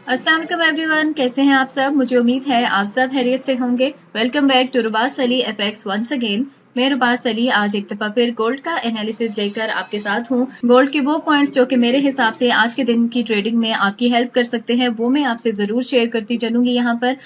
अस्सलाम वालेकुम एवरीवन, कैसे हैं आप सब। मुझे उम्मीद है आप सब खैरियत से होंगे। Welcome back to Rubas Ali FX once again. मैं रुबास अली आज एक दफा फिर गोल्ड का एनालिसिस लेकर आपके साथ हूँ। गोल्ड के वो पॉइंट्स जो कि मेरे हिसाब से आज के दिन की ट्रेडिंग में आपकी हेल्प कर सकते हैं वो मैं आपसे जरूर शेयर करती चलूंगी यहाँ पर।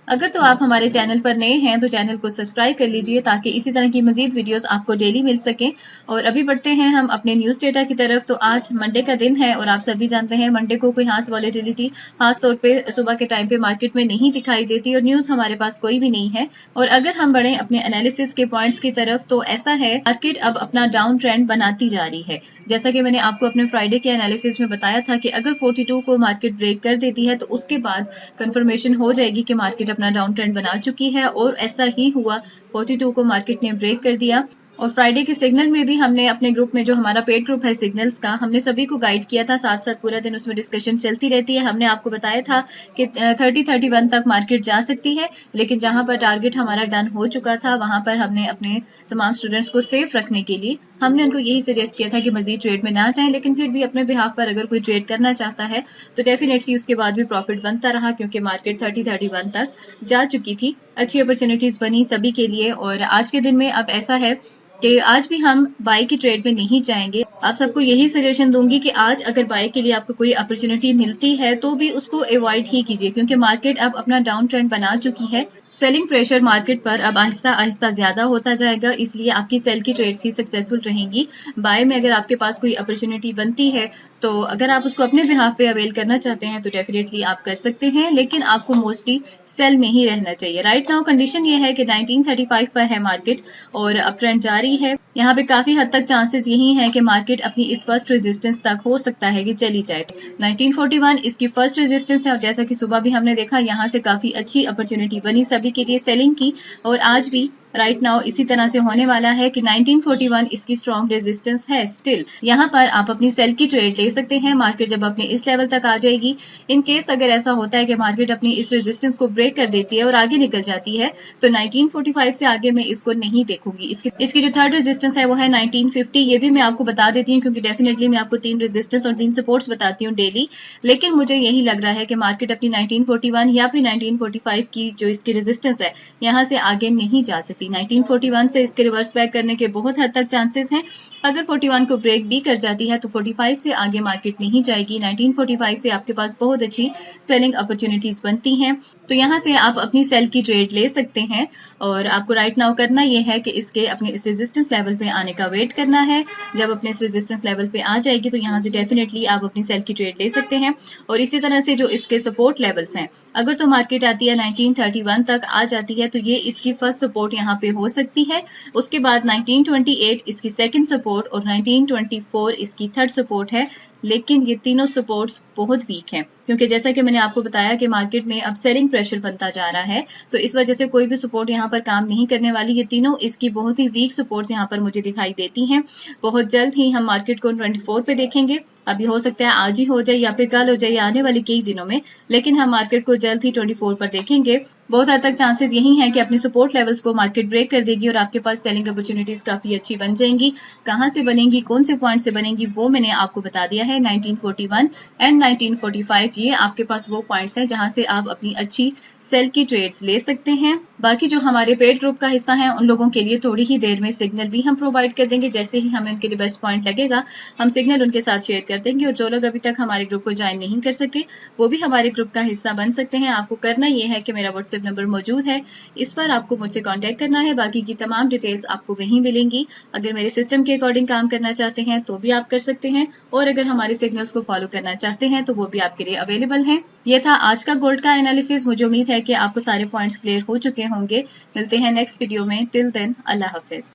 अगर तो आप हमारे चैनल पर नए हैं तो चैनल को सब्सक्राइब कर लीजिए ताकि इसी तरह की मजीद वीडियोस आपको डेली मिल सकें। और अभी बढ़ते हैं हम अपने न्यूज़ डेटा की तरफ। तो आज मंडे का दिन है और आप सभी जानते हैं मंडे को कोई खास वॉलेटिलिटी खास तौर पे सुबह के टाइम पे मार्केट में नहीं दिखाई देती और न्यूज़ हमारे पास कोई भी नहीं है। और अगर हम बढ़े अपने एनालिसिस के पॉइंट्स की तरफ तो ऐसा है मार्केट अब अपना डाउन ट्रेंड बनाती जा रही है। जैसा कि मैंने आपको अपने फ्राइडे के एनालिसिस में बताया था कि अगर 42 को मार्केट ब्रेक कर देती है तो उसके बाद कंफर्मेशन हो जाएगी कि मार्केट अपना डाउन ट्रेंड बना चुकी है और ऐसा ही हुआ। 42 को मार्केट ने ब्रेक कर दिया। और फ्राइडे के सिग्नल में भी हमने अपने ग्रुप में जो हमारा पेड ग्रुप है सिग्नल्स का, हमने सभी को गाइड किया था। साथ साथ पूरा दिन उसमें डिस्कशन चलती रहती है। हमने आपको बताया था कि 30-31 तक मार्केट जा सकती है, लेकिन जहां पर टारगेट हमारा डन हो चुका था वहां पर हमने अपने तमाम स्टूडेंट्स को सेफ रखने के लिए हमने उनको यही सजेस्ट किया था कि मजीद ट्रेड में ना जाएं, लेकिन फिर भी अपने बिहाफ पर अगर कोई ट्रेड करना चाहता है तो डेफिनेटली उसके बाद भी प्रॉफिट बनता रहा, क्योंकि मार्केट 30-31 तक जा चुकी थी। अच्छी अपॉर्चुनिटीज बनी सभी के लिए। और आज के दिन में अब ऐसा है कि आज भी हम बाई की ट्रेड में नहीं जाएंगे। आप सबको यही सजेशन दूंगी कि आज अगर बाई के लिए आपको कोई अपॉर्चुनिटी मिलती है तो भी उसको अवॉइड ही कीजिए, क्योंकि मार्केट अब अपना डाउन ट्रेंड बना चुकी है। सेलिंग प्रेशर मार्केट पर अब आहिस्ता आहिस्ता ज्यादा होता जाएगा, इसलिए आपकी सेल की ट्रेड्स ही सक्सेसफुल रहेंगी। बाय में अगर आपके पास कोई अपॉर्चुनिटी बनती है तो अगर आप उसको अपने बिहाफ पे अवेल करना चाहते हैं तो डेफिनेटली आप कर सकते हैं, लेकिन आपको मोस्टली सेल में ही रहना चाहिए। राइट नाउ कंडीशन ये है कि 1935 पर है मार्केट और अब ट्रेंड जारी है। यहाँ पे काफी हद तक चांसेस यही हैं कि मार्केट अपनी इस फर्स्ट रेजिस्टेंस तक हो सकता है कि चली जाए। 1941 इसकी फर्स्ट रेजिस्टेंस है और जैसा कि सुबह भी हमने देखा यहाँ से काफी अच्छी अपॉर्चुनिटी बनी सभी के लिए सेलिंग की। और आज भी राइट नाउ इसी तरह से होने वाला है कि 1941 इसकी स्ट्रॉन्ग रेजिस्टेंस है। स्टिल यहाँ पर आप अपनी सेल की ट्रेड ले सकते हैं मार्केट जब अपने इस लेवल तक आ जाएगी। इन केस अगर ऐसा होता है कि मार्केट अपनी इस रेजिस्टेंस को ब्रेक कर देती है और आगे निकल जाती है तो 1945 से आगे मैं इसको नहीं देखूंगी। इसकी जो थर्ड रेजिस्टेंस है वो है 1950। ये भी मैं आपको बता देती हूँ क्योंकि डेफिनेटली मैं आपको 3 रेजिस्टेंस और 3 सपोर्ट्स बताती हूँ डेली, लेकिन मुझे यही लग रहा है कि मार्केट अपनी 1941 या फिर 1945 की जो इसकी रेजिस्टेंस है यहाँ से आगे नहीं जा सकती। 1941 से इसके रिवर्स बैक करने के बहुत हद तक चांसेस हैं। अगर 41 को ब्रेक भी कर जाती है तो 45 से आगे मार्केट नहीं जाएगी। 1945 से आपके पास बहुत अच्छी सेलिंग अपॉर्चुनिटीज बनती हैं, तो यहाँ से आप अपनी सेल की ट्रेड ले सकते हैं। और आपको राइट नाउ करना यह है कि इसके अपने इस रेजिस्टेंस लेवल पे आने का वेट करना है। जब अपने इस रेजिस्टेंस लेवल पे आ जाएगी तो यहाँ से डेफिनेटली आप अपनी सेल की ट्रेड ले सकते हैं। और इसी तरह से जो इसके सपोर्ट लेवल्स हैं, अगर तो मार्केट आती है 1931 तक आ जाती है तो ये इसकी फर्स्ट सपोर्ट यहाँ पे हो सकती है। उसके बाद 1928 इसकी सेकंड सपोर्ट और 1924 इसकी थर्ड सपोर्ट है। लेकिन ये तीनों सपोर्ट्स बहुत वीक हैं, क्योंकि जैसा कि मैंने आपको बताया कि मार्केट में अब सेलिंग प्रेशर बनता जा रहा है, तो इस वजह से कोई भी सपोर्ट यहाँ पर काम नहीं करने वाली। ये तीनों इसकी बहुत ही वीक सपोर्ट्स यहाँ पर मुझे दिखाई देती हैं। बहुत जल्द ही हम मार्केट को 24 पे देखेंगे। अभी हो सकता है आज ही हो जाए या फिर कल हो जाए या आने वाले कई दिनों में, लेकिन हम मार्केट को जल्द ही 24 पर देखेंगे। बहुत हद तक चांसेस यही हैं कि अपनी सपोर्ट लेवल्स को मार्केट ब्रेक कर देगी और आपके पास सेलिंग अपॉर्चुनिटीज काफी अच्छी बन जाएंगी। कहां से बनेंगी, कौन से पॉइंट से बनेंगी, वो मैंने आपको बता दिया है। 1941 एंड 1945 ये आपके पास वो पॉइंट्स हैं जहां से आप अपनी अच्छी सेल की ट्रेड्स ले सकते हैं। बाकी जो हमारे पेड ग्रुप का हिस्सा है उन लोगों के लिए थोड़ी ही देर में सिग्नल भी हम प्रोवाइड कर देंगे। जैसे ही हमें उनके लिए बेस्ट पॉइंट लगेगा हम सिग्नल उनके साथ शेयर कर देंगे। और जो लोग अभी तक हमारे ग्रुप को ज्वाइन नहीं कर सके वो भी हमारे ग्रुप का हिस्सा बन सकते हैं। आपको करना ये है कि मेरा व्हाट्सएप नंबर मौजूद है, इस पर आपको मुझसे कांटेक्ट करना है। बाकी की तमाम डिटेल्स आपको वहीं मिलेंगी। अगर मेरे सिस्टम के अकॉर्डिंग काम करना चाहते हैं तो भी आप कर सकते हैं, और अगर हमारे सिग्नल्स को फॉलो करना चाहते हैं तो वो भी आपके लिए अवेलेबल हैं। ये था आज का गोल्ड का एनालिसिस। मुझे उम्मीद है कि आपको सारे पॉइंट्स क्लियर हो चुके होंगे। मिलते हैं नेक्स्ट वीडियो में। टिल देन अल्लाह हाफिज।